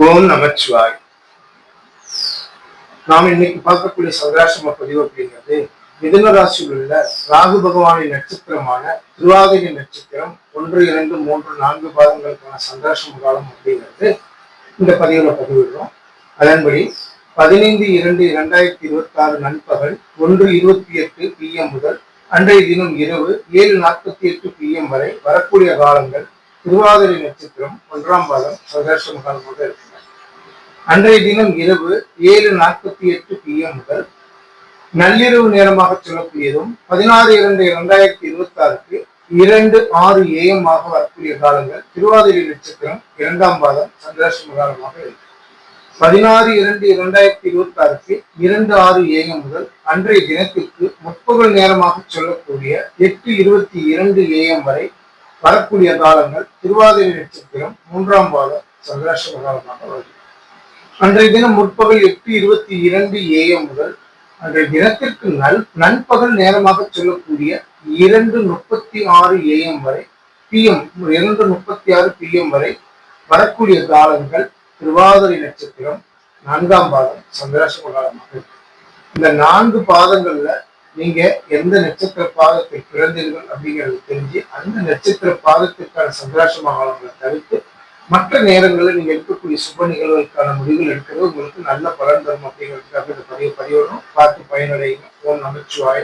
ஓம் நமச்சிவாய். நாம் இன்னைக்கு பார்க்கக்கூடிய சந்திராசிரம பதிவு அப்படிங்கிறது மிதுன ராசியில் உள்ள ராகு பகவானின் நட்சத்திரமான திருவாதிரை நட்சத்திரம் 1, 2, 3, 4 பாதங்களுக்கான சந்திராசிரம காலம் அப்படிங்கிறது இந்த பதிவுல பதிவிடுறோம். அதன்படி 15/2/2026 நண்பகல் 1:28 PM முதல் அன்றைய தினம் இரவு 7:48 PM வரை வரக்கூடிய காலங்கள் திருவாதிரை நட்சத்திரம் 1ஆம் பாதம் சந்திராசிரம காலமாக இருக்கு. அன்றைய தினம் இரவு 7:48 PM முதல் நள்ளிரவு நேரமாக சொல்லக்கூடியதும் 16/2/2026 2:06 AM வரக்கூடிய காலங்கள் திருவாதிரை நட்சத்திரம் 2ஆம் பாதம் சந்திராசிரம காலமாக இருக்கு. 16/2/2026 2:06 AM முதல் அன்றைய தினத்திற்கு முற்பகல் நேரமாக சொல்லக்கூடிய 8:22 AM வரை வரக்கூடிய காலங்கள் திருவாதிரை நட்சத்திரம் 3ஆம் பாதம் சந்திராசிரம காலமாக வருது. அன்றைய தினம் முற்பகல் 8:22 AM முதல் அன்றைய தினத்திற்கு நண்பகல் நேரமாக சொல்லக்கூடிய 2:36 AM வரை PM 2:36 PM வரை வரக்கூடிய காலங்கள் திருவாதிரை நட்சத்திரம் 4ஆம் பாதம் சந்திராசிரம காலமாக இருக்கு. இந்த 4 பாதங்கள்ல நீங்க எந்த நட்சத்திர பாதத்தை பிறந்தீர்கள் அப்படிங்கிறது தெரிஞ்சு அந்த நட்சத்திர பாதத்திற்கான சந்திராசிரம காலங்களை தவிர்த்து மற்ற நேரங்களில் நீங்க இருக்கக்கூடிய சுப நிகழ்வுகளுக்கான முடிவுகள் எடுக்கிறது உங்களுக்கு நல்ல பலன் தரும் அப்படிங்கிறதுக்காக இந்த பதிவிடணும். பார்த்து பயனடைங்க. ஓம் நமச்சிவாய.